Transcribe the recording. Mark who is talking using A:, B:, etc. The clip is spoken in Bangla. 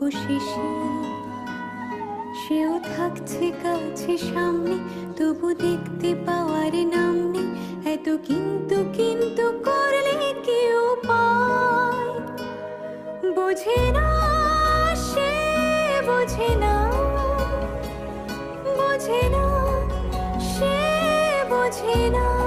A: অবশেষে সেও থাকছে কাছে সামনে, তবু দেখতে পাওয়ার নাম নেই। এত কিন্তু কিন্তু করলে কেউ পায়, বোঝে না সে, বোঝে না, বোঝে না সে, বোঝে না।